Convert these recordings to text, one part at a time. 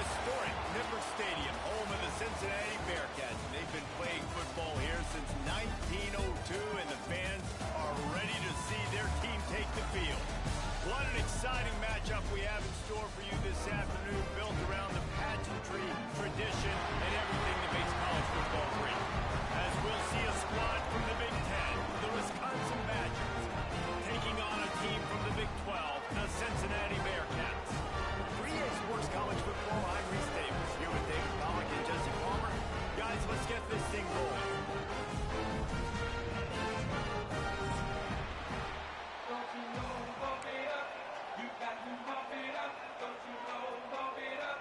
Historic Nippert Stadium, home of the Cincinnati Bearcats. They've been playing football here since 1902, and the fans are ready to see their team take the field. What an exciting matchup we have in store for you this afternoon, built around the pageantry, tradition, and everything that makes college football great. As we'll see a squad from the Big Ten, the Wisconsin Badgers, taking on a team from the Big 12, the Cincinnati Bearcats. 3A Sports College Football, I'm Reese Davis, here with David Pollack and Jesse Palmer. Guys, let's get this thing rolling. Don't you know, bump it up, you got to bump it up. Don't you know, bump it up,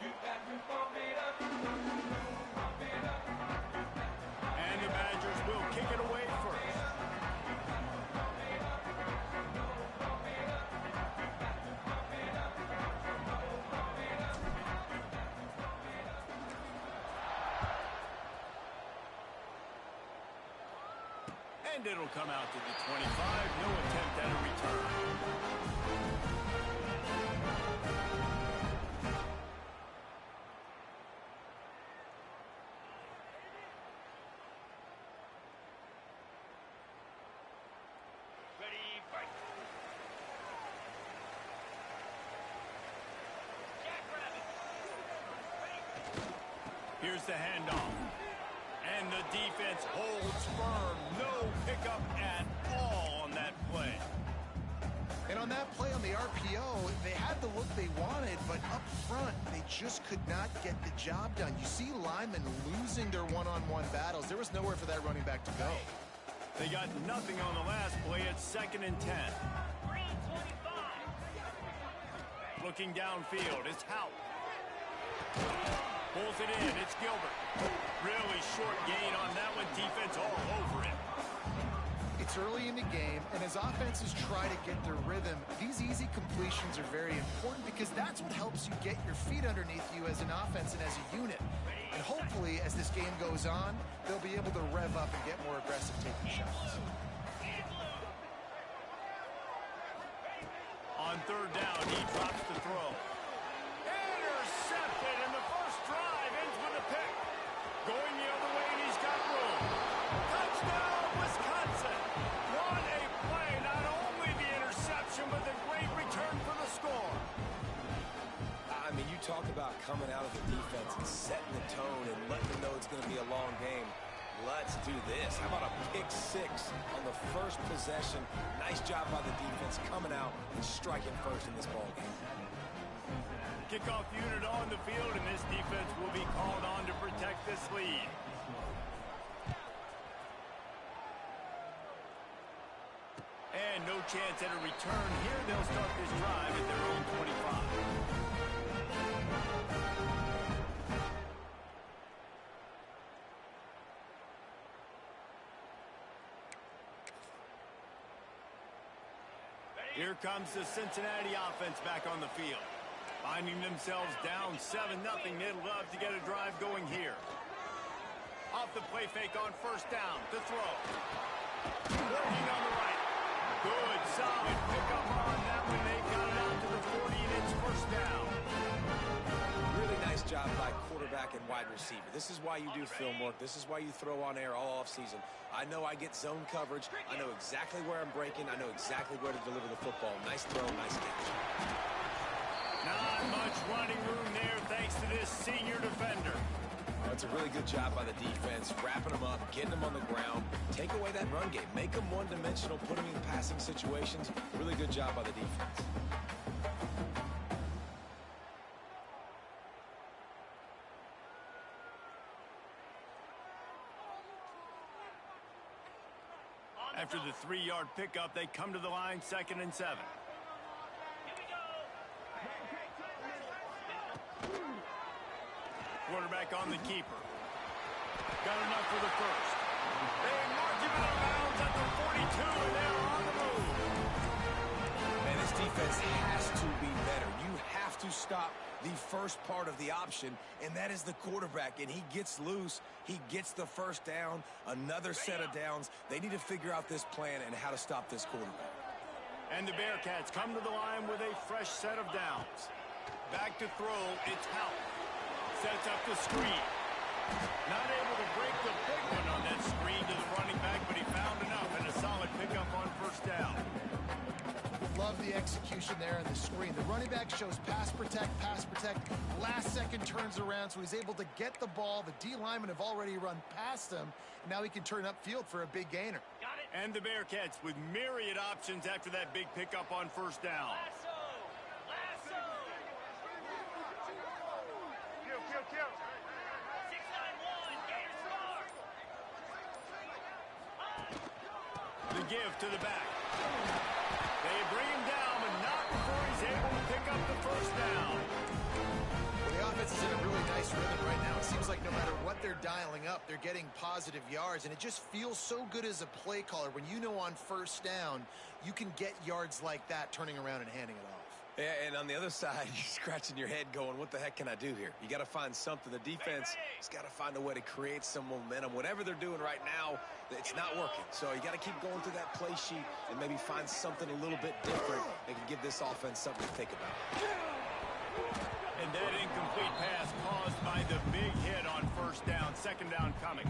you got to bump it up. Don't you know, bump it up, you got to. And the Badgers will kick it away first. And it'll come out to the 25. No attempt at a return. Ready, fight. Jackrabbit. Here's the handoff. And the defense holds firm. No pickup at all on that play. And on that play on the RPO, they had the look they wanted, but up front, they just could not get the job done. You see linemen losing their one-on-one battles. There was nowhere for that running back to go. They got nothing on the last play at 2nd and 10. 325. Looking downfield, it's Hout. Pulls it in, it's Gilbert. Really short gain on that one, defense all over it. It's early in the game, and as offenses try to get their rhythm, these easy completions are very important because that's what helps you get your feet underneath you as an offense and as a unit. And hopefully, as this game goes on, they'll be able to rev up and get more aggressive taking shots. On 3rd down, he drops the throw. Intercepted, and the first drive ends with a pick. Going the other way, and he's got room. Touchdown, Wisconsin! What a play! Not only the interception, but the great return for the score. I mean, you talk about coming out of the defense and setting the tone and letting them know it's going to be a long game. Let's do this. How about a pick 6 on the first possession? Nice job by the defense coming out and striking first in this ball game. Kickoff unit on the field, and this defense will be called on to protect this lead. And no chance at a return here. They'll start this drive at their own 25. Here comes the Cincinnati offense back on the field. Finding themselves down 7-0, they'd love to get a drive going here. Off the play fake on 1st down, to throw. Working on the right. Good, solid pickup on that one. They got it out to the 40, and it's 1st down. Really nice job by quarterback and wide receiver. This is why you do film work. This is why you throw on air all offseason. I know I get zone coverage. I know exactly where I'm breaking. I know exactly where to deliver the football. Nice throw, nice catch. Not much running room there thanks to this senior defender. That's a really good job by the defense, wrapping them up, getting them on the ground. Take away that run game. Make them one-dimensional, put them in passing situations. Really good job by the defense. After the 3-yard pickup, they come to the line, 2nd and 7. Quarterback on the keeper. Got enough for the first. They mark him out of bounds at the 42, and they're on the move. Man, this defense has to be better. You have to stop the first part of the option, and that is the quarterback. And he gets loose. He gets the 1st down, another set of downs. They need to figure out this plan and how to stop this quarterback. And the Bearcats come to the line with a fresh set of downs. Back to throw, it's out. Sets up the screen. Not able to break the big one on that screen to the running back, but he found enough and a solid pickup on first down. Love the execution there on the screen. The running back shows pass protect. Last second turns around, so he's able to get the ball. The D linemen have already run past him. Now he can turn upfield for a big gainer. Got it. And the Bearcats with myriad options after that big pickup on first down. Lasso. Lasso. 691. Gator star. The give to the back. They bring him down, but not before he's able to pick up the first down. Well, the offense is in a really nice rhythm right now. It seems like no matter what they're dialing up, they're getting positive yards, and it just feels so good as a play caller when you know on first down you can get yards like that turning around and handing it off. Yeah, and on the other side, you're scratching your head going, what the heck can I do here? You got to find something. The defense has got to find a way to create some momentum. Whatever they're doing right now, it's not working. So you got to keep going through that play sheet and maybe find something a little bit different that can give this offense something to think about. And that incomplete pass caused by the big hit on first down. Second down coming.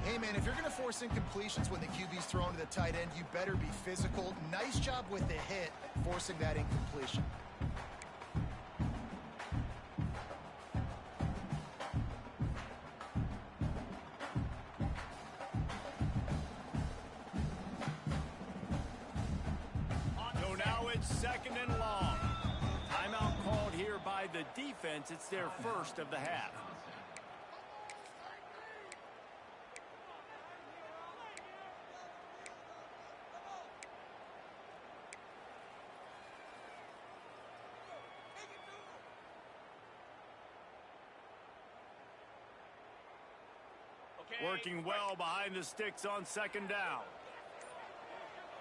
Hey, man, if you're going to force incompletions when the QB's thrown to the tight end, you better be physical. Nice job with the hit, forcing that incompletion. So now it's second and long. Timeout called here by the defense. It's their first of the half. Okay. Working well behind the sticks on second down.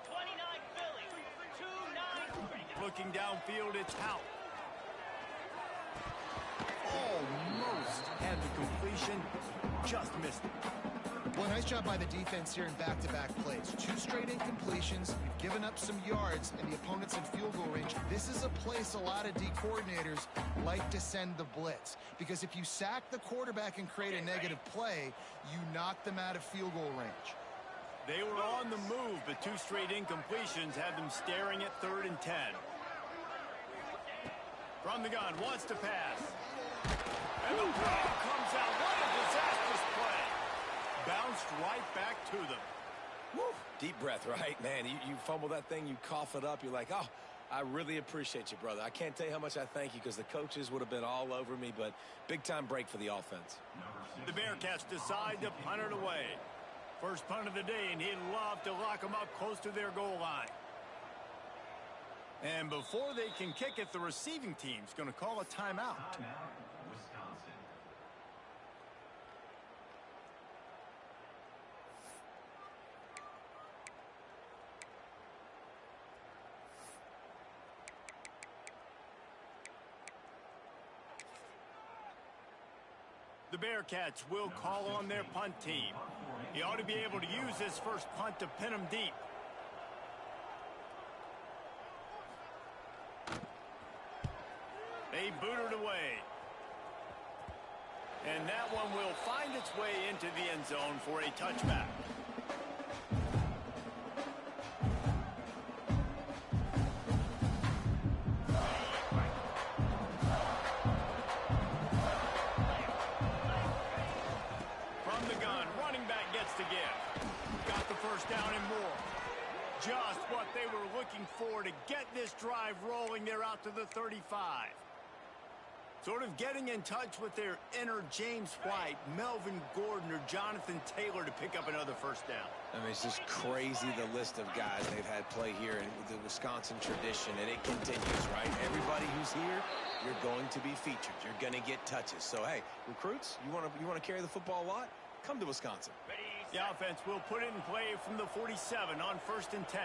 29 Philly. 2-9. Looking downfield, it's Hout. Almost. And the completion just missed it. Well, nice job by the defense here in back-to-back plays. 2 straight incompletions. You've given up some yards, and the opponent's in field goal range. This is a place a lot of D coordinators like to send the blitz. Because if you sack the quarterback and create a negative play, you knock them out of field goal range. They were on the move, but 2 straight incompletions had them staring at 3rd and 10. From the gun, wants to pass. And the ball comes out. What a disastrous play. Bounced right back to them. Woo. Deep breath, right? Man, you fumble that thing, you cough it up, you're like, oh, I really appreciate you, brother. I can't tell you how much I thank you because the coaches would have been all over me, but big-time break for the offense. The Bearcats decide to punt it away. First punt of the day, and he'd love to lock them up close to their goal line. And before they can kick it, the receiving team's going to call a timeout. The Bearcats will call on their punt team. He ought to be able to use this first punt to pin them deep. They boot it away. And that one will find its way into the end zone for a touchback. From the gun, running back gets the give. Got the first down and more. Just what they were looking for to get this drive rolling. They're out to the 35. Sort of getting in touch with their inner James White, Melvin Gordon, or Jonathan Taylor to pick up another first down. I mean, it's just crazy the list of guys they've had play here in the Wisconsin tradition, and it continues, right? Everybody who's here, you're going to be featured. You're going to get touches. So, hey, recruits, you want to carry the football a lot? Come to Wisconsin. The offense will put it in play from the 47 on 1st and 10.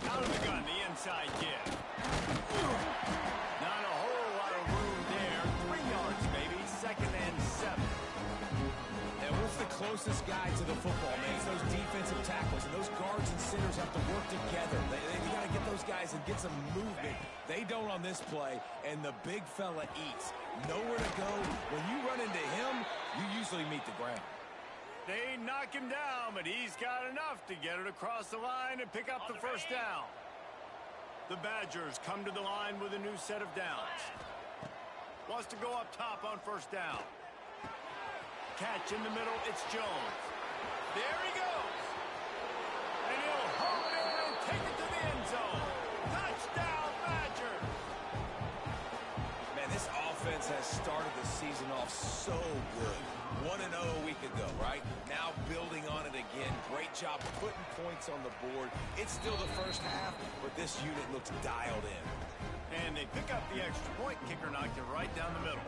Out of the gun, the inside give. Not a whole lot of room there. 3 yards, maybe. 2nd and 7. And with the closest guy to the football, man. It's those defensive tackles, and those guards and centers have to work together. They got to get those guys and get some movement. They don't on this play, and the big fella eats. Nowhere to go. When you run into him, you usually meet the ground. They knock him down, but he's got enough to get it across the line and pick up the first down. The Badgers come to the line with a new set of downs. Wants to go up top on first down. Catch in the middle, it's Jones. There he goes. And he'll haul it in and take it to the end zone. Touchdown, Badgers. Man, this offense has started the season off so good. 1-0 a week ago, right? Now building on it again. Great job putting points on the board. It's still the first half, but this unit looks dialed in. And they pick up the extra point. Kicker knocked it right down the middle.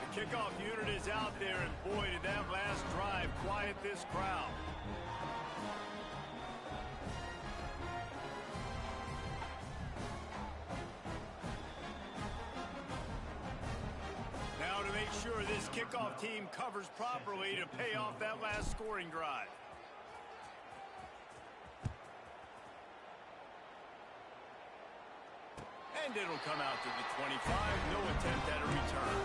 The kickoff unit is out there, and boy, did that last drive quiet this crowd. Now to make sure this kickoff team covers properly to pay off that last scoring drive. And it'll come out to the 25. No attempt at a return.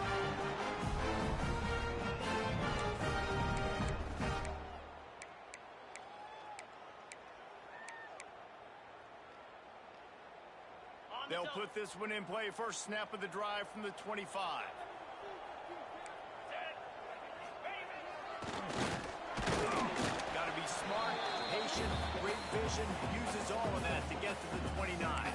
They'll put this one in play. First snap of the drive from the 25. Got to be smart, patient, great vision. Uses all of that to get to the 29.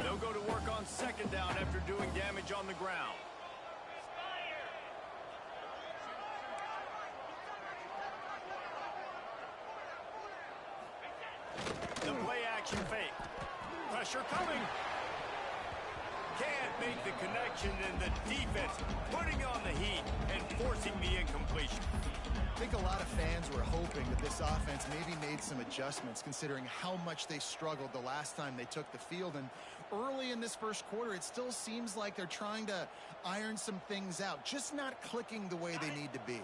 They'll go to work on second down after doing damage on the ground. The play action fake. Pressure coming. Can't make the connection, and the defense putting on the heat and forcing the incompletion. I think a lot of fans were hoping that this offense maybe made some adjustments considering how much they struggled the last time they took the field. And early in this first quarter, it still seems like they're trying to iron some things out, just not clicking the way they need to be.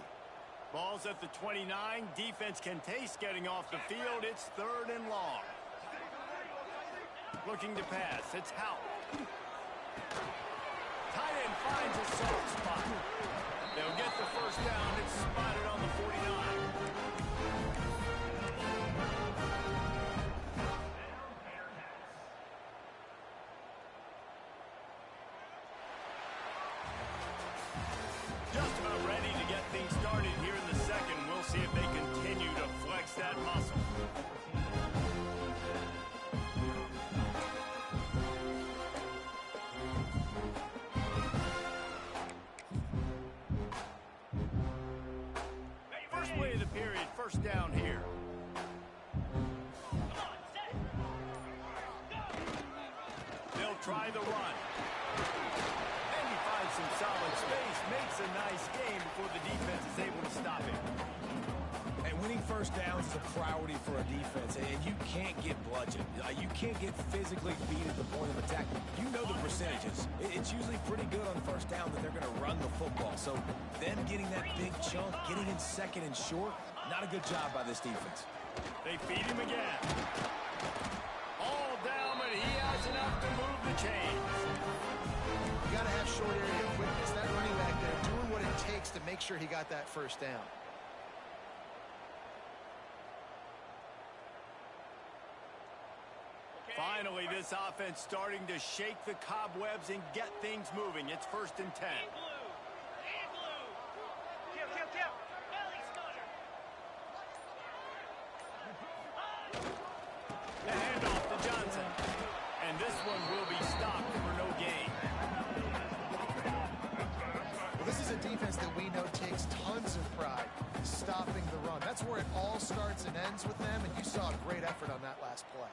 Ball's at the 29. Defense can taste getting off the field. It's 3rd and long. Looking to pass. It's Howell. Tight end finds a soft spot. They'll get the first down. It's spotted on the 49. Just about ready to get things started here in the second. We'll see if they continue to flex that muscle. First play of the period, first down here. They'll try the run. And he finds some solid space, makes a nice game before the defense is able to stop him. And winning first downs is a priority for a defense, and you can't get bludgeoned. You can't get physically beat at the point of attack. You know the percentages. It's usually pretty good on first down that they're going to run the football. So them getting that big chunk, getting in second and short, not a good job by this defense. They feed him again. All down, but he has enough to move the chains. You got to have short area quickness. That running back there doing what it takes to make sure he got that first down. Finally, this offense starting to shake the cobwebs and get things moving. It's 1st and 10. The handoff to Johnson. And this one will be stopped for no gain. Well, this is a defense that we know takes tons of pride stopping the run. That's where it all starts and ends with them, and you saw a great effort on that last play.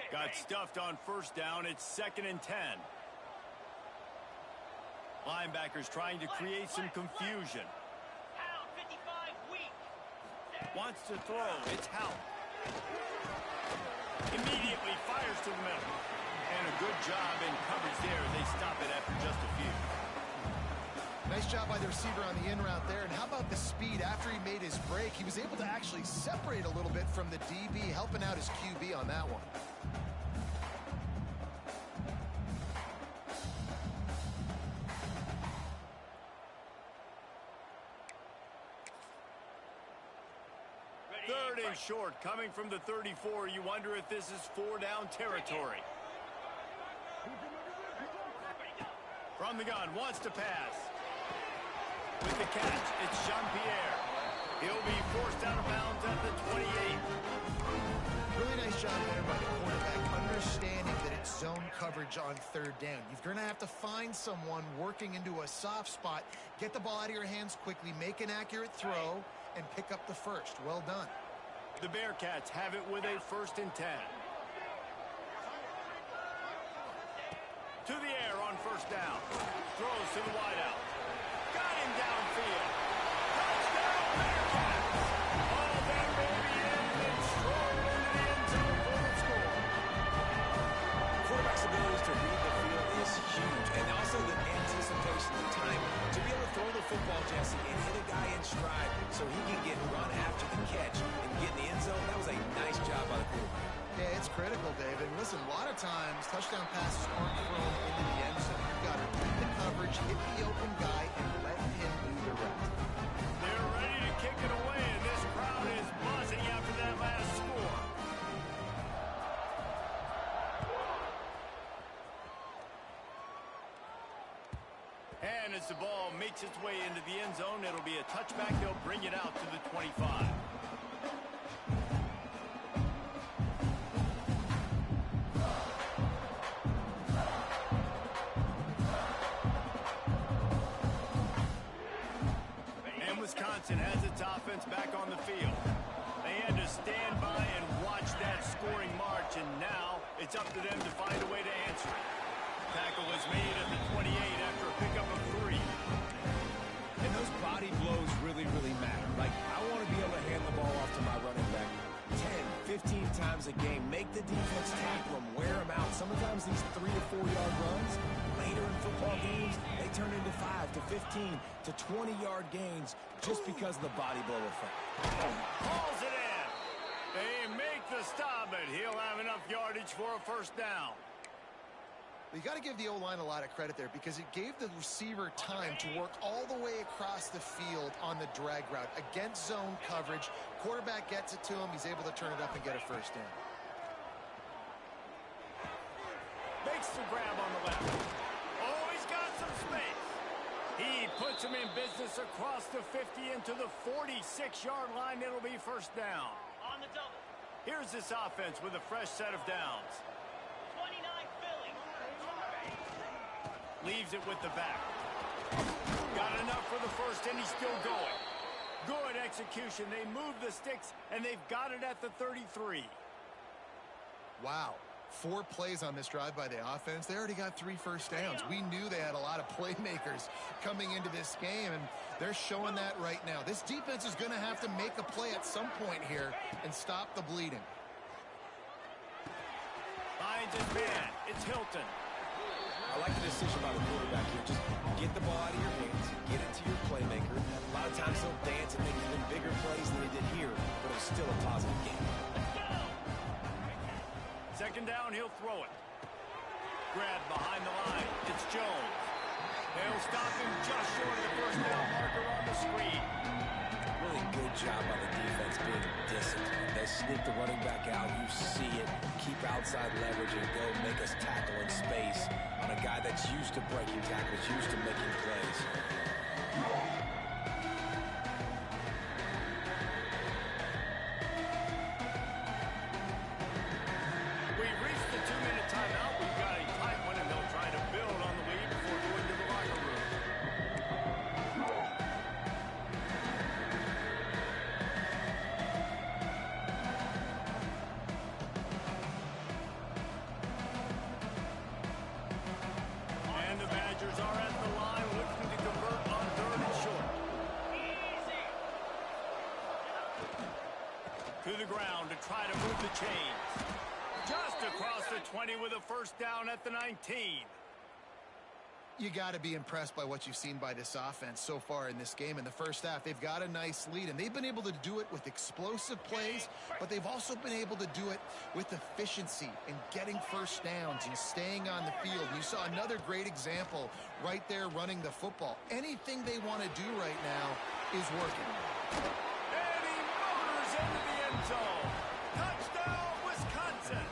Got stuffed on first down. It's 2nd and 10. Linebackers trying to create some confusion. Pound 55 weak. Wants to throw. It's Howe. Immediately fires to the middle. And a good job in coverage there. They stop it after just a few. Nice job by the receiver on the in route there. And how about the speed after he made his break? He was able to actually separate a little bit from the DB, helping out his QB on that one. Third and short, coming from the 34. You wonder if this is 4-down territory. From the gun, wants to pass. With the catch, it's Jean-Pierre. He'll be forced out of bounds at the 28. Really nice job there by the quarterback, understanding that it's zone coverage on third down. You're going to have to find someone working into a soft spot, get the ball out of your hands quickly, make an accurate throw, and pick up the first. Well done. The Bearcats have it with a 1st and 10. To the air on first down. Throws to the wideout. Got him downfield. Touchdown, Bearcats! All that baby in and stroll into the end zone for the score. Quarterback's abilities to read the field is huge, and also the anticipation, the time to be able to throw the football, Jesse, and hit a guy in stride so he can get run after the catch and get in the end zone. That was a nice job by the quarterback. Yeah, it's critical, David. Listen, a lot of times touchdown passes aren't thrown into the end zone. You've got to read the coverage, hit the open guy, and let him do the rest. They're ready to kick it away, and this crowd is buzzing after that last score. And as the ball makes its way into the end zone, it'll be a touchback. They'll bring it out to the 25. Wisconsin has its offense back on the field. They had to stand by and watch that scoring march, and now it's up to them to find a way to answer it. Tackle is made at the 28 after a pickup of 3. And those body blows really, really matter. Like, I want to be able to hand the ball off to my running back 10, 15 times a game. Make the defense tackle them, wear them out. Sometimes these 3 to 4 yard runs, later in football games, they turn into 5 to 15 to 20-yard gains just because of the body blow effect. Hauls it in. They make the stop, but he'll have enough yardage for a first down. You got to give the O-line a lot of credit there because it gave the receiver time to work all the way across the field on the drag route against zone coverage. Quarterback gets it to him. He's able to turn it up and get a first down. Makes the grab on the left. Oh, he's got some space. He puts him in business across the 50 into the 46-yard line. It'll be first down. On the double. Here's this offense with a fresh set of downs. 29 Philly. Leaves it with the back. Got enough for the first, and he's still going. Good execution. They move the sticks, and they've got it at the 33. Wow. 4 plays on this drive by the offense. They already got 3 first downs. We knew they had a lot of playmakers coming into this game, and they're showing that right now. This defense is going to have to make a play at some point here and stop the bleeding. Finds his man. It's Hilton. I like the decision by the quarterback here. Just get the ball out of your hands, get it to your playmaker. A lot of times he'll dance and make even bigger plays than he did here, but it was still a positive game. Second down, he'll throw it. Grab behind the line. It's Jones. They'll stop him just short of the first down marker on the screen. Really good job by the defense being disciplined. They sneak the running back out. You see it. Keep outside leverage and go make us tackle in space on a guy that's used to breaking tackles, used to making plays. We've reached the 2-minute timeout. We've got a tight one, and they'll try to build on the lead before going to the locker room. ground to try to move the chains. Just across the 20 with a first down at the 19. You got to be impressed by what you've seen by this offense so far in this game. In the first half, they've got a nice lead, and they've been able to do it with explosive plays, but they've also been able to do it with efficiency and getting first downs and staying on the field. You saw another great example right there running the football. Anything they want to do right now is working. And he motors into the end zone. Touchdown, Wisconsin.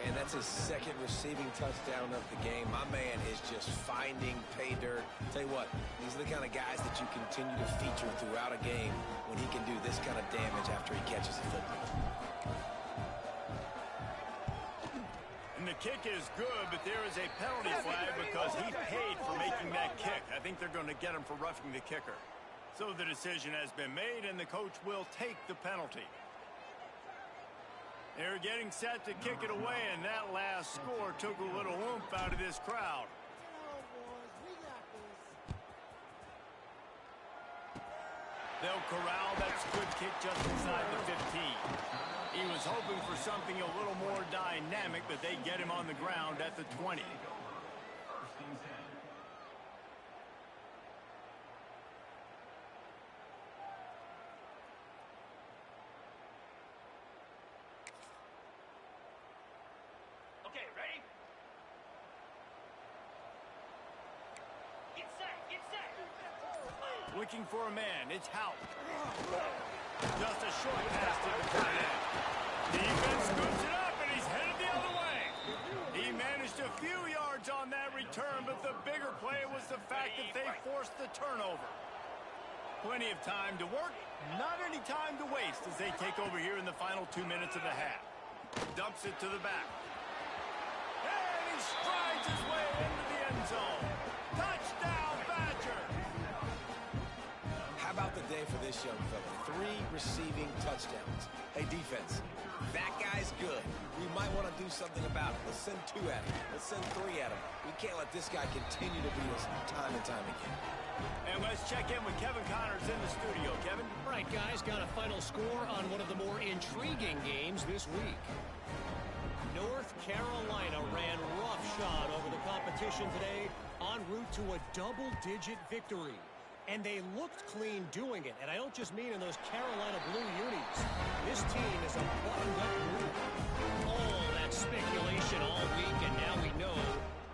And that's his second receiving touchdown of the game. My man is just finding pay dirt. Tell you what, these are the kind of guys that you continue to feature throughout a game when he can do this kind of damage after he catches the football. And the kick is good, but there is a penalty flag because he paid for making that kick. I think they're going to get him for roughing the kicker. So the decision has been made, and the coach will take the penalty. They're getting set to kick it away, and that last score took a little oomph out of this crowd. They'll corral that good kick just inside the 15. He was hoping for something a little more dynamic, but they get him on the ground at the 20. Okay, ready? Get set, get set. Looking for a man, it's Howe. Just a short pass to the tight end. Defense scoops it up, and he's headed the other way. He managed a few yards on that return, but the bigger play was the fact that they forced the turnover. Plenty of time to work, not any time to waste as they take over here in the final 2 minutes of the half. Dumps it to the back. And he strides his way into the end zone. Touchdown, Badger! How about the day for this young fella? 3 receiving touchdowns. Hey, defense, that guy's good. We might want to do something about it. Let's send 2 at him. Let's send 3 at him. We can't let this guy continue to beat us time and time again. And let's check in with Kevin Connors in the studio. Kevin? Right, guys, got a final score on one of the more intriguing games this week. North Carolina ran roughshod over the competition today en route to a double-digit victory. And they looked clean doing it. And I don't just mean in those Carolina blue unis. This team is a buttoned-up group. All that speculation all week, and now we know.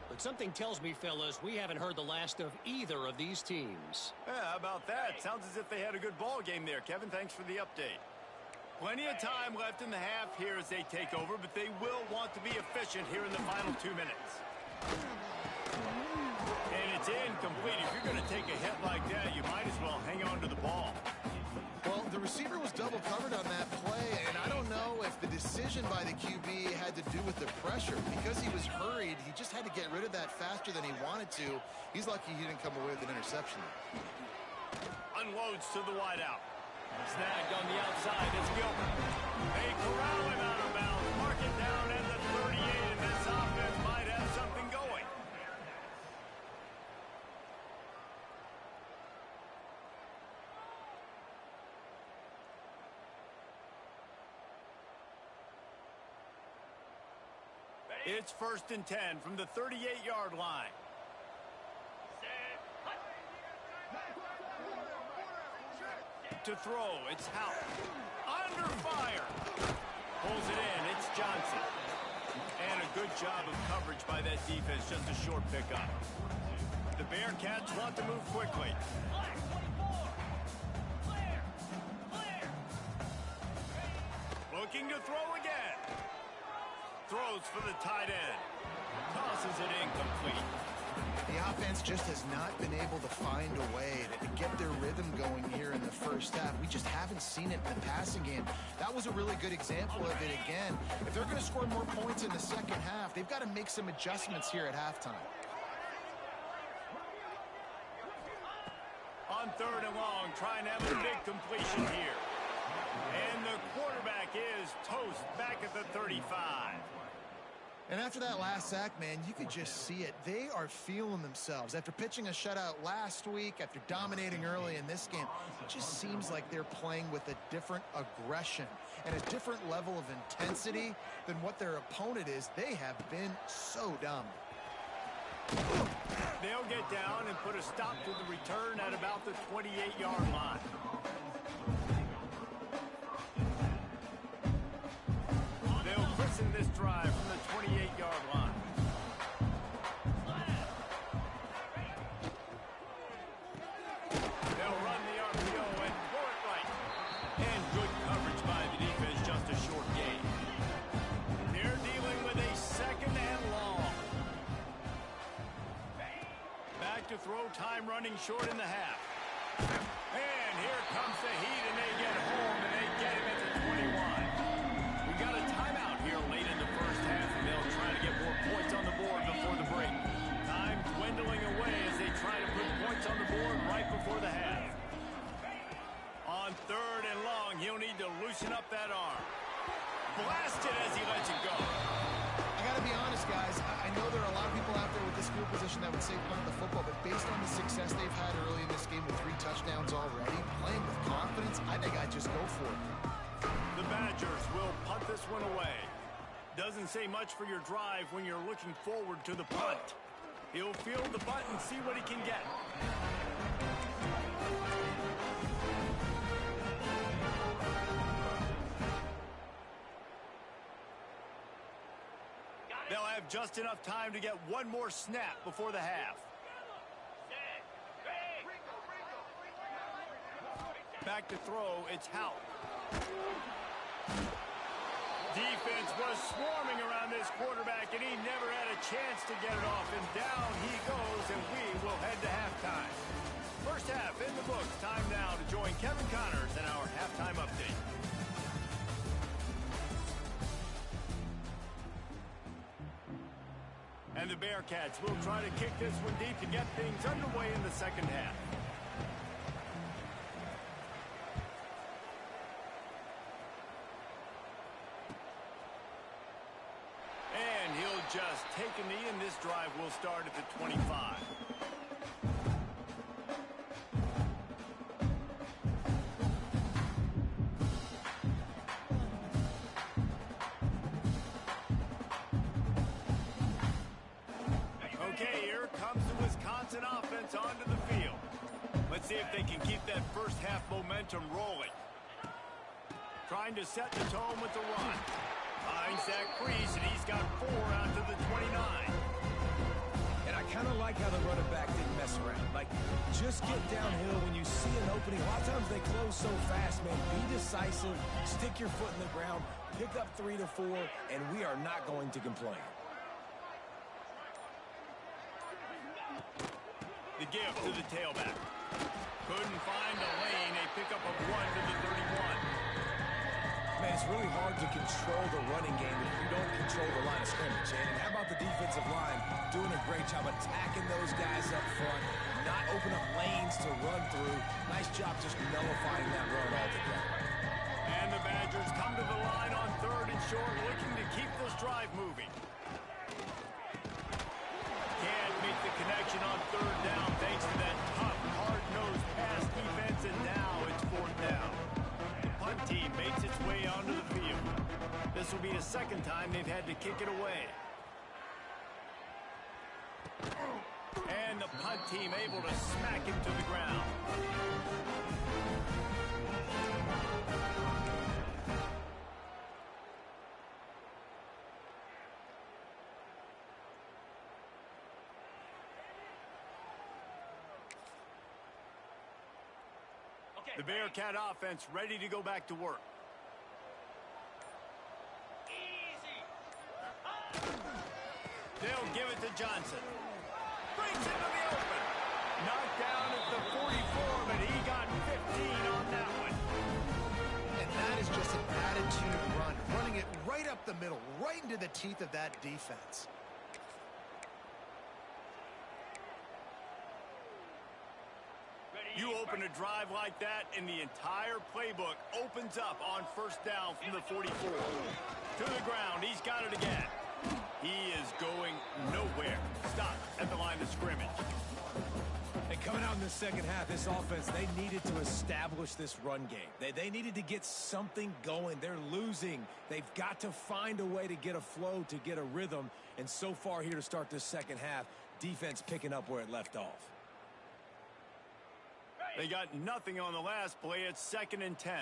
But something tells me, fellas, we haven't heard the last of either of these teams. Yeah, how about that? Sounds as if they had a good ball game there, Kevin. Thanks for the update. Plenty of time left in the half here as they take over, but they will want to be efficient here in the final 2 minutes. And it's incomplete. If you're going to take a hit like that, you might as well hang on to the ball. Well, the receiver was double covered on that play, and I don't know if the decision by the QB had to do with the pressure. Because he was hurried, he just had to get rid of that faster than he wanted to. He's lucky he didn't come away with an interception. Unloads to the wideout. Snagged on the outside is Gilbert. They corral him out of bounds. Mark it down at the 38, and this offense might have something going. It's 1st and 10 from the 38-yard line. To throw, it's Howe. Under fire. Pulls it in, it's Johnson. And a good job of coverage by that defense, just a short pickup. The Bearcats want to move quickly. Looking to throw again. Throws for the tight end. Tosses it incomplete. The offense just has not been able to find a way to get their rhythm going here in the first half. We just haven't seen it in the passing game. That was a really good example of it again. If they're going to score more points in the second half, they've got to make some adjustments here at halftime. On 3rd and long, trying to have a big completion here. And the quarterback is toast back at the 35. And after that last sack, man, you could just see it. They are feeling themselves. After pitching a shutout last week, after dominating early in this game, it just seems like they're playing with a different aggression and a different level of intensity than what their opponent is. They have been so dumb. They'll get down and put a stop to the return at about the 28-yard line. They'll christen this drive from the 28-yard line. They'll run the RPO and throw it right. And good coverage by the defense, just a short gain. They're dealing with a second and long. Back to throw, time running short in the half. And here comes the heat, and they get home, and they get him at the 21. We got a timeout here late in the first half, and they'll try to get more points on the board before the break. Time dwindling away as they try to put points on the board right before the half. On third and long, he'll need to loosen up that arm. Blasted as he lets it go. I got to be honest, guys. I know there are a lot of people out there with this field position that would say punt the football, but based on the success they've had early in this game with 3 touchdowns already, playing with confidence, I think I'd just go for it. The Badgers will punt this one away. Doesn't say much for your drive when you're looking forward to the punt. He'll field the butt and see what he can get. They'll have just enough time to get one more snap before the half. Back to throw, it's Hout. Defense was swarming around this quarterback, and he never had a chance to get it off. And down he goes, and we will head to halftime. First half in the books. Time now to join Kevin Connors in our halftime update. And the Bearcats will try to kick this one deep to get things underway in the second half. And he'll just take a knee, and this drive will start at the 25. Offense onto the field. Let's see if they can keep that first half momentum rolling. Trying to set the tone with the run. Finds that crease, and he's got 4 out to the 29. And I kind of like how the running back didn't mess around. Like, just get downhill when you see an opening. A lot of times they close so fast, man. Be decisive, stick your foot in the ground, pick up 3 to 4, and we are not going to complain. The give to the tailback. Couldn't find a lane. A pickup of 1 to the 31. Man, it's really hard to control the running game if you don't control the line of scrimmage. And how about the defensive line doing a great job attacking those guys up front, not open up lanes to run through. Nice job just nullifying that run altogether. And the Badgers come to the line on third and short, looking to keep this drive moving. Can't make the connection on third down thanks to that tough, hard-nosed pass defense, and now it's 4th down. The punt team makes its way onto the field. This will be the second time they've had to kick it away. And the punt team able to smack him to the ground. The Bearcat offense ready to go back to work. They'll give it to Johnson. Breaks into the open. Knocked down at the 44, but he got 15 on that one. And that is just an attitude run. Running it right up the middle, right into the teeth of that defense. You open a drive like that, and the entire playbook opens up on first down from the 44. To the ground, he's got it again. He is going nowhere. Stop at the line of scrimmage. And coming out in the second half, this offense, they needed to establish this run game. They needed to get something going. They're losing. They've got to find a way to get a flow, to get a rhythm. And so far here to start this second half, defense picking up where it left off. They got nothing on the last play. It's 2nd and 10.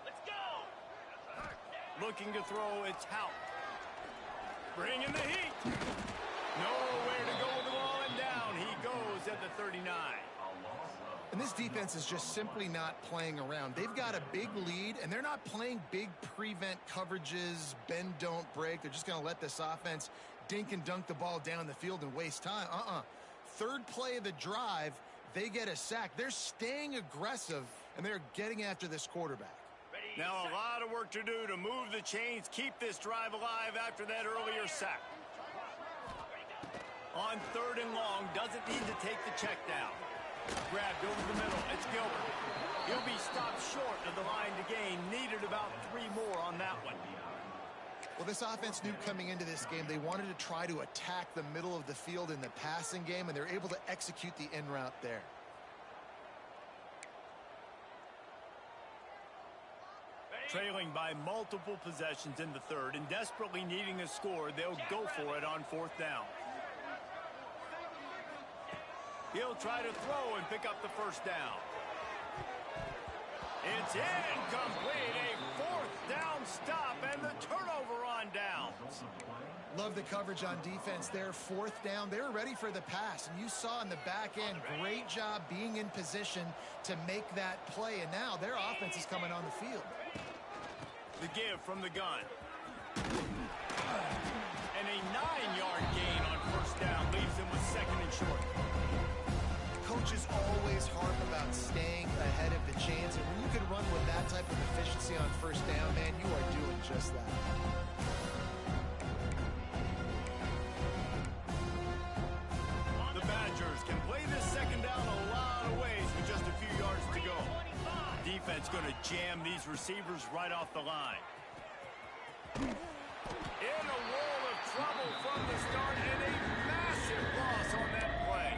Let's go! Looking to throw, it's Hout. Bringing the heat. Nowhere to go with the ball, and down he goes at the 39. And this defense is just simply not playing around. They've got a big lead, and they're not playing big prevent coverages, bend, don't break. They're just going to let this offense dink and dunk the ball down the field and waste time. Third play of the drive, they get a sack. They're staying aggressive, and they're getting after this quarterback. Now a lot of work to do to move the chains, keep this drive alive after that earlier sack. On 3rd and long, doesn't need to take the check down. Grabbed over the middle, it's Gilbert. He'll be stopped short of the line to gain. Needed about 3 more on that one. Well, this offense knew coming into this game they wanted to try to attack the middle of the field in the passing game, and they're able to execute the in route there. Trailing by multiple possessions in the 3rd and desperately needing a score, they'll go for it on 4th down. He'll try to throw and pick up the 1st down. It's incomplete. A 4th down stop and the turnover on downs. Love the coverage on defense there. 4th down. They were ready for the pass. And you saw in the back end, great job being in position to make that play. And now their offense is coming on the field. The give from the gun. And a 9-yard gain on 1st down leaves him with 2nd and short. Coaches always harp about staying ahead of the chains, and when you can run with that type of efficiency on 1st down, man, you are doing just that. The Badgers can play this 2nd down a lot of ways with just a few yards to go. Defense going to jam these receivers right off the line. In a world of trouble from the start, and a massive loss on that play.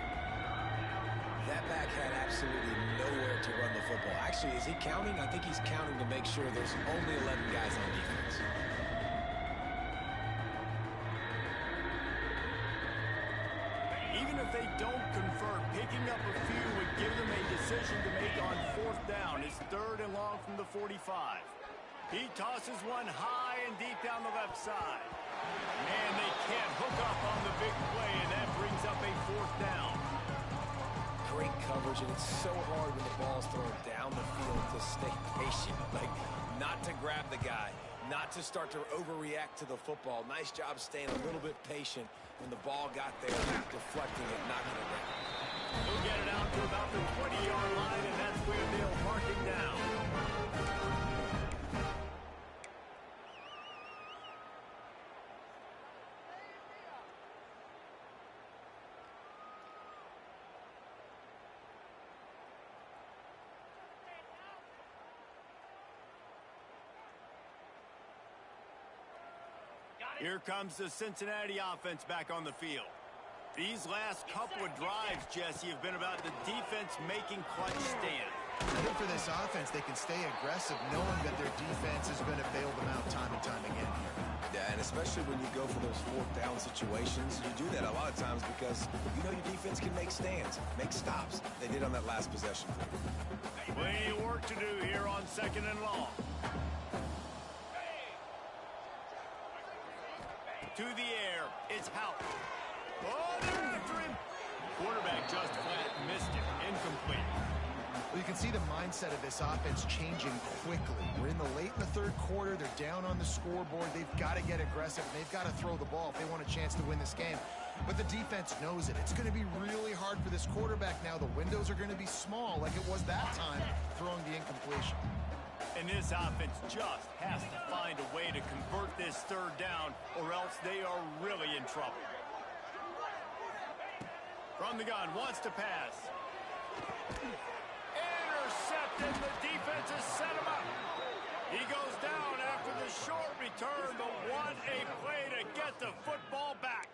That back had absolutely nowhere to run the football. Actually, is he counting? I think he's counting to make sure there's only 11 guys on defense. Even if they don't convert, picking up a few would give them a decision to make on 4th down. It's 3rd and long from the 45. He tosses one high and deep down the left side. Man, they can't hook up on the big play, and that brings up a 4th down. Great coverage, and it's so hard when the ball's thrown down the field to stay patient. Like, not to grab the guy, not to start to overreact to the football. Nice job staying a little bit patient when the ball got there, deflecting it, knocking it down. He'll get it out to about the 20-yard line, and that's where they'll mark it down. Here comes the Cincinnati offense back on the field. These last couple of drives, Jesse, have been about the defense making clutch stand. I think for this offense, they can stay aggressive knowing that their defense is going to bail them out time and time again here. Yeah, and especially when you go for those 4th down situations, you do that a lot of times because you know your defense can make stands, make stops. They did on that last possession. Plenty of work to do here on 2nd and long. To the air, it's Hout. Oh, they're after him. Quarterback just flat missed it. Incomplete. Well, you can see the mindset of this offense changing quickly. We're in the late in the 3rd quarter. They're down on the scoreboard. They've got to get aggressive. They've got to throw the ball if they want a chance to win this game. But the defense knows it. It's going to be really hard for this quarterback now. The windows are going to be small like it was that time throwing the incompletion. And this offense just has to find a way to convert this 3rd down, or else they are really in trouble. From the gun, wants to pass. Intercepted. The defense has set him up. He goes down after the short return, but what a play to get the football back.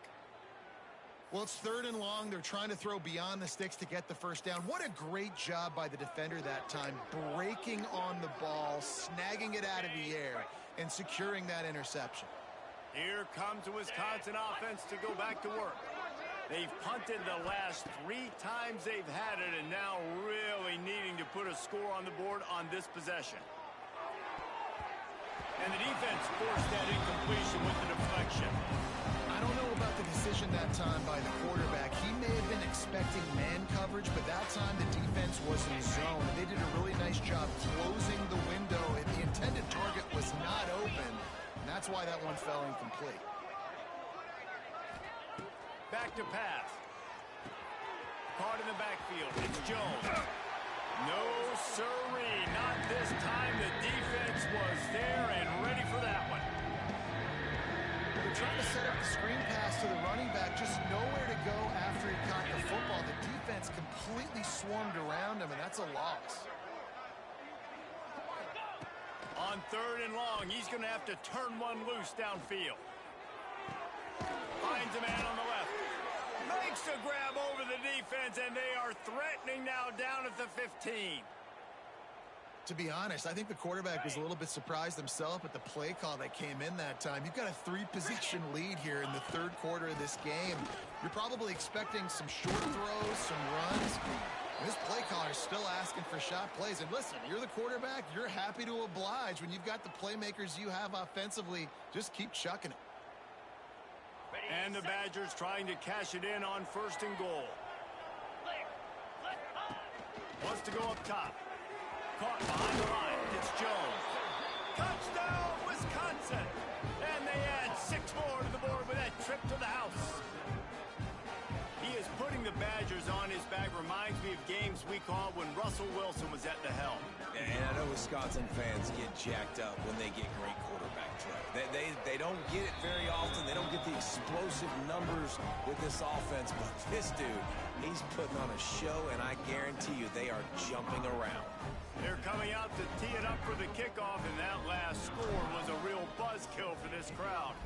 Well, it's 3rd and long. They're trying to throw beyond the sticks to get the first down. What a great job by the defender that time, breaking on the ball, snagging it out of the air, and securing that interception. Here comes the Wisconsin offense to go back to work. They've punted the last 3 times they've had it, and now really needing to put a score on the board on this possession. And the defense forced that incompletion with the deflection. I don't know about the decision that time by the quarterback. He may have been expecting man coverage, but that time the defense was in zone. And they did a really nice job closing the window, and the intended target was not open. And that's why that one fell incomplete. Back to pass. Caught in the backfield. It's Jones. No sirree. Not this time. The defense was there and ready for that one. They're trying to set up the screen pass to the running back. Just nowhere to go after he caught the football. The defense completely swarmed around him, and that's a loss. On 3rd and long, he's going to have to turn one loose downfield. Finds a man on the left. Makes a grab over the defense, and they are threatening now down at the 15. To be honest, I think the quarterback was a little bit surprised himself at the play call that came in that time. You've got a 3-possession lead here in the 3rd quarter of this game. You're probably expecting some short throws, some runs. And this play caller is still asking for shot plays. And listen, you're the quarterback. You're happy to oblige. When you've got the playmakers you have offensively, just keep chucking it. And the Badgers trying to cash it in on 1st and goal. Wants to go up top. Caught behind the line. It's Jones. Touchdown, Wisconsin. And they add 6 more to the board with that trip to the house. He is putting the Badgers on his back. Reminds me of games we called when Russell Wilson was at the helm. And I know Wisconsin fans get jacked up when they get great quarterback play. They don't get it very often. They don't get the explosive numbers with this offense. But this dude, he's putting on a show, and I guarantee you they are jumping around. They're coming out to tee it up for the kickoff, and that last score was a real buzzkill for this crowd.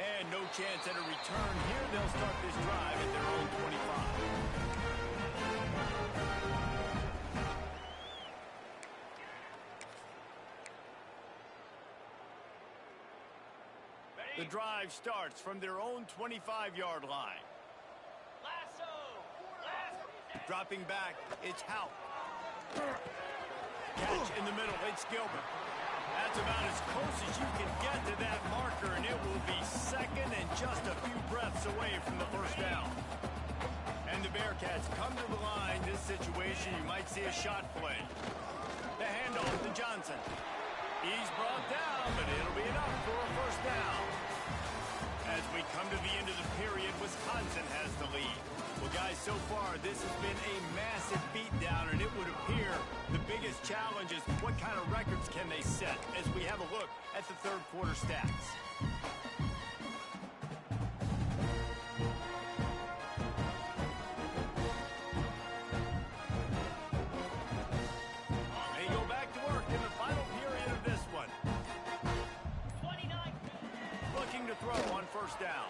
And no chance at a return here. They'll start this drive at their own 25. The drive starts from their own 25-yard line. Dropping back, it's Hout. Catch in the middle, it's Gilbert. That's about as close as you can get to that marker, and it will be 2nd and just a few breaths away from the first down. And the Bearcats come to the line. This situation, you might see a shot play. The handoff to Johnson. He's brought down, but it'll be enough for a first down. As we come to the end of the period, Wisconsin has the lead. Well, guys, so far, this has been a massive beatdown, and it would appear the biggest challenge is what kind of records can they set as we have a look at the 3rd quarter stats. They go back to work in the final period of this one. 29. Looking to throw on 1st down.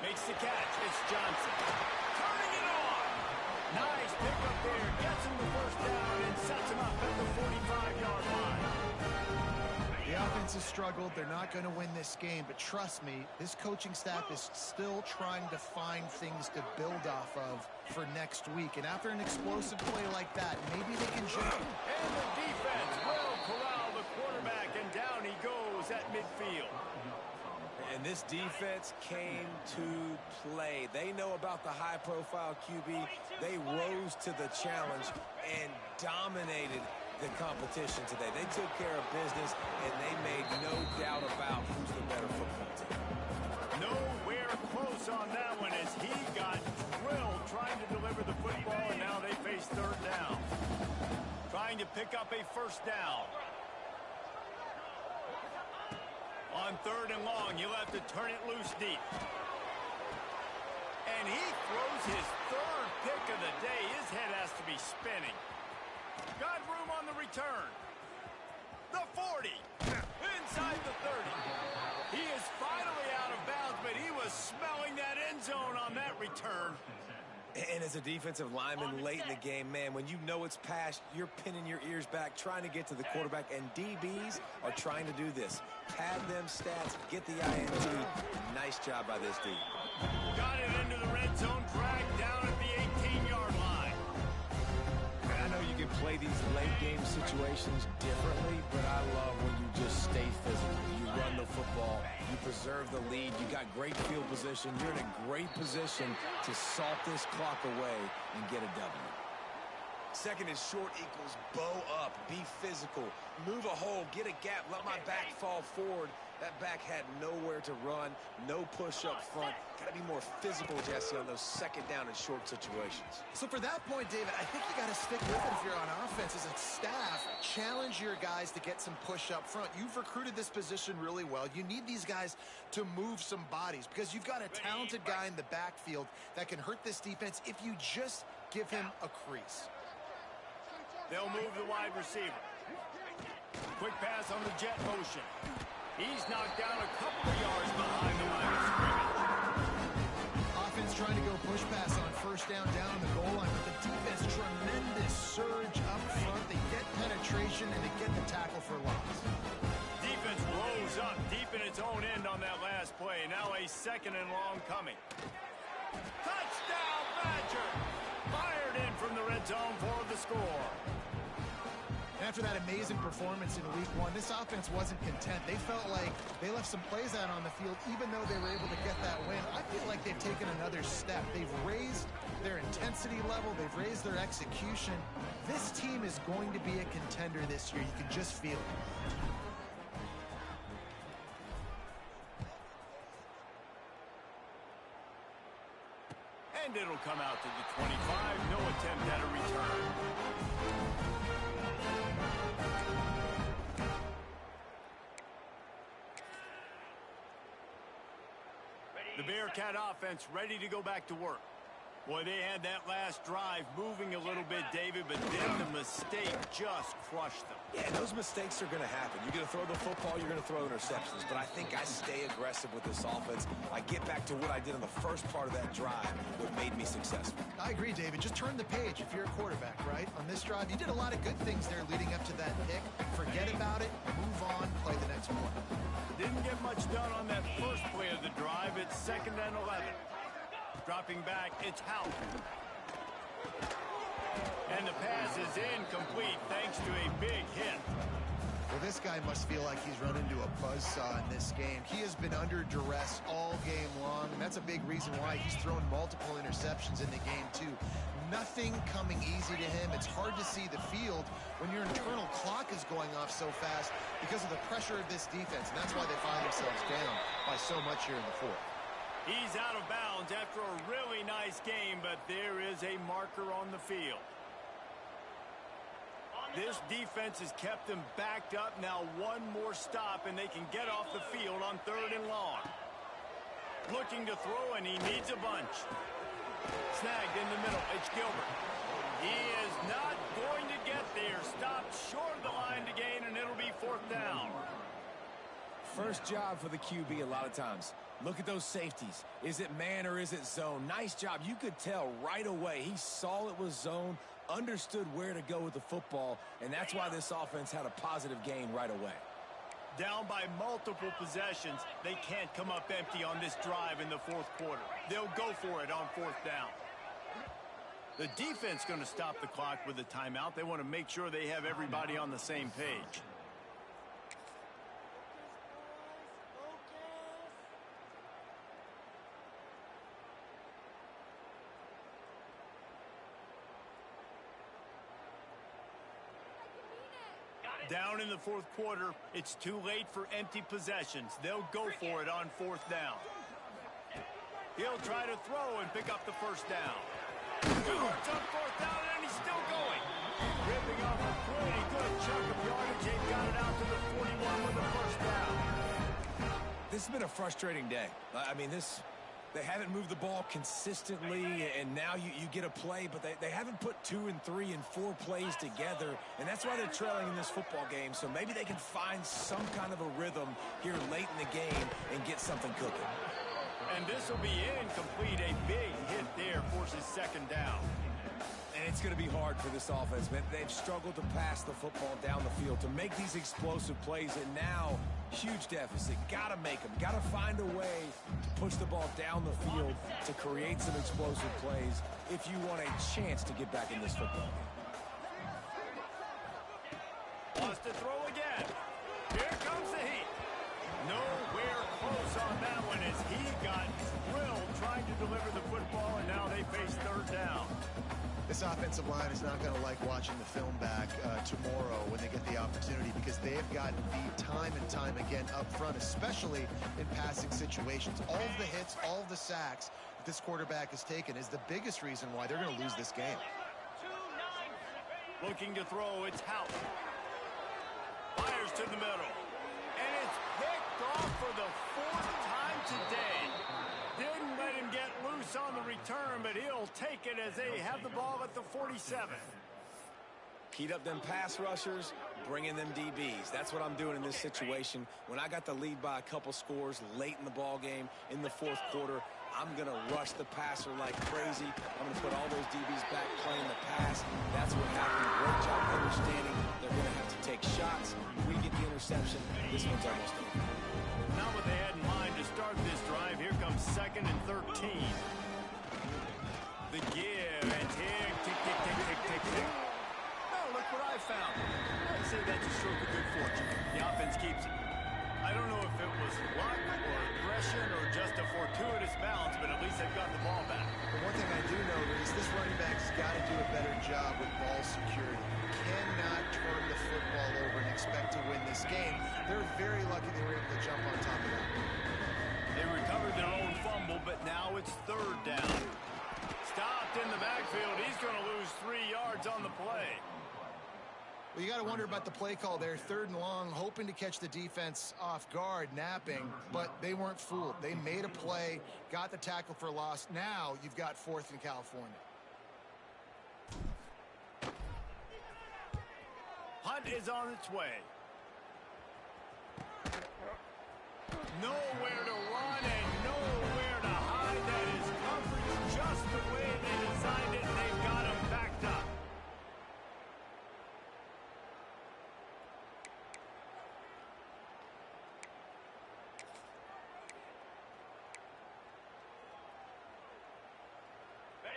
Makes the catch. It's Johnson. Turning it on. Nice pickup there. Gets him the first down and sets him up at the 45-yard line. The offense has struggled. They're not going to win this game, but trust me, this coaching staff is still trying to find things to build off of for next week. And after an explosive play like that, maybe they can jump. And the defense will corral the quarterback, and down he goes at midfield. And this defense came to play. They know about the high-profile QB. They rose to the challenge and dominated the competition today. They took care of business, and they made no doubt about who's the better football team. Nowhere close on that one as he got drilled trying to deliver the football, and now they face 3rd down. Trying to pick up a first down. On 3rd and long, you'll have to turn it loose deep. And he throws his third pick of the day. His head has to be spinning. Got room on the return. The 40. Inside the 30. He is finally out of bounds, but he was smelling that end zone on that return. And as a defensive lineman late in the game, man, when you know it's passed, you're pinning your ears back, trying to get to the quarterback, and DBs are trying to do this. Pad them stats, get the INT. Nice job by this D. Got it into the red zone, dragged down at the 18-yard line. And I know you can play these late game situations differently, but I love when you just stay physical. You run the football, you preserve the lead, you got great field position, you're in a great position to salt this clock away and get a W. Second and short equals bow up, be physical, move a hole, get a gap, let my back fall forward. That back had nowhere to run, no push up front. Got to be more physical, Jesse, on those second down and short situations. So for that point, David, I think you got to stick with it if you're on offense as a staff. Challenge your guys to get some push up front. You've recruited this position really well. You need these guys to move some bodies because you've got a talented guy in the backfield that can hurt this defense if you just give him a crease. They'll move the wide receiver. Quick pass on the jet motion. He's knocked down a couple of yards behind the line of scrimmage. Offense trying to go push pass on first down the goal line, but the defense, tremendous surge up front. They get penetration and they get the tackle for loss. Defense rolls up deep in its own end on that last play. Now a second and long coming. Touchdown, Badger! Fired in from the red zone for the score. After that amazing performance in week one, this offense wasn't content. They felt like they left some plays out on the field, even though they were able to get that win. I feel like they've taken another step. They've raised their intensity level. They've raised their execution. This team is going to be a contender this year. You can just feel it. And it'll come out to the 25. No attempt at a return. The Bearcat offense ready to go back to work. Boy, they had that last drive moving a little bit, David, but then the mistake just crushed them. Yeah, those mistakes are going to happen. You're going to throw the football, you're going to throw interceptions, but I think I stay aggressive with this offense. I get back to what I did in the first part of that drive, what made me successful. I agree, David. Just turn the page if you're a quarterback, right? On this drive, you did a lot of good things there leading up to that pick. Forget about it, move on, play the next one. Didn't get much done on that first play of the drive. It's 2nd and 11. Dropping back, it's Howe. And the pass is incomplete thanks to a big hit. Well, this guy must feel like he's run into a buzzsaw in this game. He has been under duress all game long, and that's a big reason why he's thrown multiple interceptions in the game, too. Nothing coming easy to him. It's hard to see the field when your internal clock is going off so fast because of the pressure of this defense, and that's why they find themselves down by so much here in the fourth. He's out of bounds after a really nice game, but there is a marker on the field. This defense has kept them backed up. Now one more stop, and they can get off the field on 3rd and long. Looking to throw, and he needs a bunch. Snagged in the middle. It's Gilbert. He is not going to get there. Stopped short of the line to gain, and it'll be 4th down. First job for the QB a lot of times. Look at those safeties. Is it man or is it zone? Nice job. You could tell right away. He saw it was zone, understood where to go with the football, and that's why this offense had a positive gain right away. Down by multiple possessions, they can't come up empty on this drive in the 4th quarter. They'll go for it on 4th down. The defense going to stop the clock with a timeout. They want to make sure they have everybody on the same page. Down in the 4th quarter, it's too late for empty possessions. They'll go for it on 4th down. He'll try to throw and pick up the 1st down. It's on 4th down, and he's still going. Ripping off a pretty good chunk of yardage. They've got it out to the 41 with the 1st down. This has been a frustrating day. I mean, this They haven't moved the ball consistently, and now you get a play, but they haven't put 2 and 3 and 4 plays together, and that's why they're trailing in this football game. So maybe they can find some kind of a rhythm here late in the game and get something cooking. And this will be incomplete. A big hit there forces second down. And it's going to be hard for this offense, man. They've struggled to pass the football down the field, to make these explosive plays, and now huge deficit. Got to make them. Got to find a way to push the ball down the field to create some explosive plays if you want a chance to get back in this football game. Wants to throw again. Here comes the heat. Nowhere close on that one as he got drilled trying to deliver the football, and now they face third down. This offensive line is not going to like watching the film back tomorrow when they get the opportunity, because they have gotten beat time and time again up front, especially in passing situations. All of the hits, all of the sacks that this quarterback has taken is the biggest reason why they're going to lose this game. Looking to throw, it's House. Fires to the middle. And it's picked off for the 4th time today. Didn't let him get loose on the return, but he'll take it as they have the ball at the 47. Heat up them pass rushers, bring in them DBs. That's what I'm doing in this situation. When I got the lead by a couple scores late in the ball game, in the 4th quarter, I'm going to rush the passer like crazy. I'm going to put all those DBs back playing the pass. That's what happened. Great job understanding they're going to have to take shots. If we get the interception, this one's almost over. Not what they had in mind to start this drive. Here comes 2nd and 13. The give and tick, tick, tick, tick, tick, tick, tick. Oh, look what I found. I'd say that's a stroke of good fortune. The offense keeps it. I don't know if it was luck or aggression or just a fortuitous bounce, but at least they've got the ball back. But one thing I do know is this running back's got to do a better job with ball security. Cannot turn the football over and expect to win this game. They're very lucky they were able to jump on top of that. They recovered their own fumble, but now it's 3rd down. Stopped in the backfield. He's going to lose 3 yards on the play. Well, you got to wonder about the play call there. 3rd and long, hoping to catch the defense off guard, napping, but they weren't fooled. They made a play, got the tackle for a loss. Now you've got 4th in California. Hunt is on its way. Nowhere to run and nowhere to hide. That is coverage just the way they designed it, and they've got him backed up.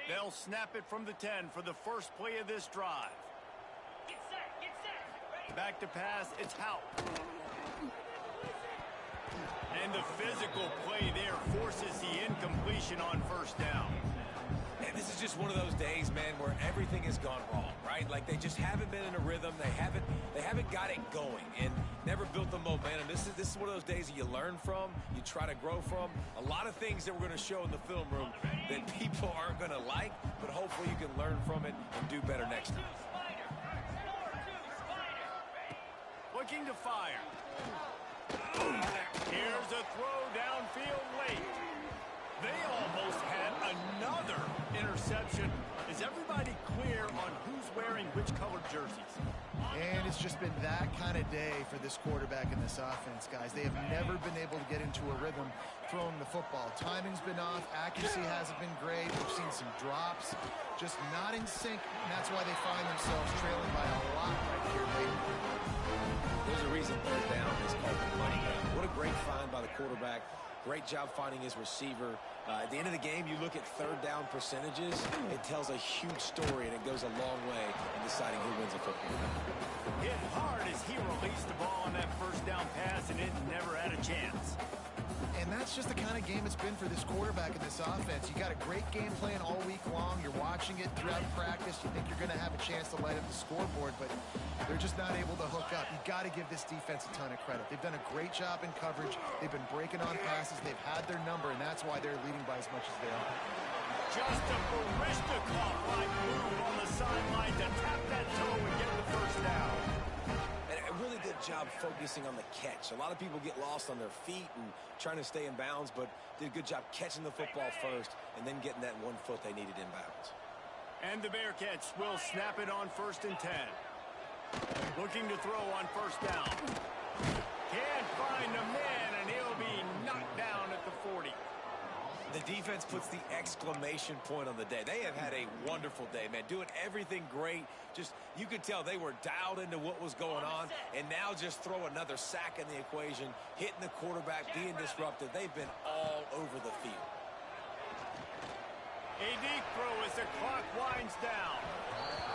They'll snap it from the 10 for the first play of this drive. Get set, get set. Ready. Back to pass, it's Hout. And the physical play there forces the incompletion on 1st down. And this is just one of those days, man, where everything has gone wrong, right? Like they just haven't been in a rhythm. They haven't got it going and never built the momentum. This is one of those days that you learn from, you try to grow from. A lot of things that we're going to show in the film room that people aren't going to like, but hopefully you can learn from it and do better next time. Looking to fire. Here's a throw downfield late. They almost had another interception. Is everybody clear on who's wearing which colored jerseys? And it's just been that kind of day for this quarterback and this offense, guys. They have never been able to get into a rhythm throwing the football. Timing's been off. Accuracy hasn't been great. We've seen some drops. Just not in sync, and that's why they find themselves trailing by a lot right here late. There's a reason 3rd down is called the money down. What a great find by the quarterback. Great job finding his receiver. At the end of the game, you look at 3rd down percentages. It tells a huge story, and it goes a long way in deciding who wins a football game. Hit hard as he released the ball on that 1st down pass, and it never had a chance. And that's just the kind of game it's been for this quarterback and this offense. You got a great game plan all week long. You're watching it throughout practice. You think you're going to have a chance to light up the scoreboard, but they're just not able to hook up. You got to give this defense a ton of credit. They've done a great job in coverage. They've been breaking on passes. They've had their number, and that's why they're leading by as much as they are. Just a Barishnikov-like move on the sideline to tap that toe and get the 1st down. And really, good job focusing on the catch. A lot of people get lost on their feet and trying to stay in bounds, but did a good job catching the football first and then getting that 1 foot they needed in bounds. And the Bearcats will snap it on 1st and 10. Looking to throw on 1st down. Can't find a man, and he'll be knocked down at the 40. The defense puts the exclamation point on the day. They have had a wonderful day, man. Doing everything great. Just, you could tell they were dialed into what was going on. And now just throw another sack in the equation. Hitting the quarterback, being disruptive. They've been all over the field. A deep throw as the clock winds down.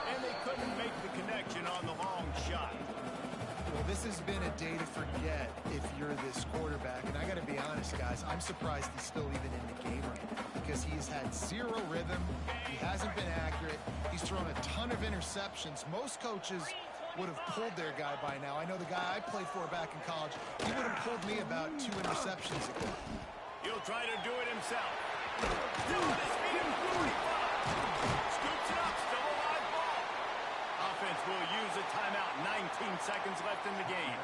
And they couldn't make the connection on the long shot. Well, this has been a day to forget if you're this quarterback. And I got to be honest, guys, I'm surprised he's still even in the game right now because he's had zero rhythm. He hasn't been accurate. He's thrown a ton of interceptions. Most coaches would have pulled their guy by now. I know the guy I played for back in college, he would have pulled me about 2 interceptions ago. He'll try to do it himself. Still on his feet at 45. Scoops it up, still a live ball. Offense will use a timeout. 19 seconds left in the game.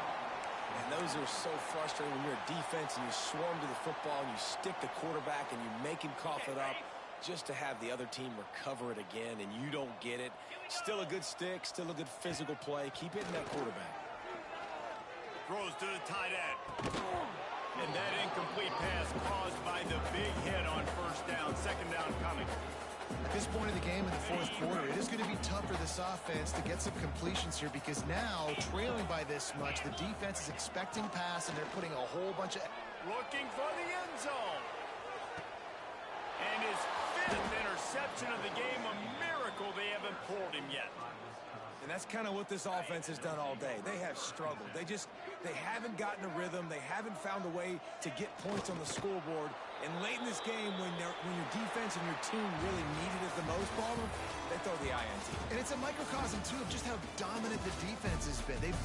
And those are so frustrating when you're a defense and you swarm to the football and you stick the quarterback and you make him cough it up just to have the other team recover it again and you don't get it. Still a good stick, still a good physical play. Keep hitting that quarterback. Throws to the tight end. And that incomplete pass caused by the big hit on 1st down. 2nd down coming. At this point of the game in the 4th quarter, it is going to be tough for this offense to get some completions here because now, trailing by this much, the defense is expecting pass and they're putting a whole bunch of... Looking for the end zone. And his 5th interception of the game, a miracle they haven't pulled him yet. And that's kind of what this offense has done all day. They have struggled. They haven't gotten a rhythm. They haven't found a way to get points on the scoreboard. And late in this game, when your defense and your team really needed it the most, Palmer, they throw the INT. And it's a microcosm, too, of just how dominant the defense has been. They've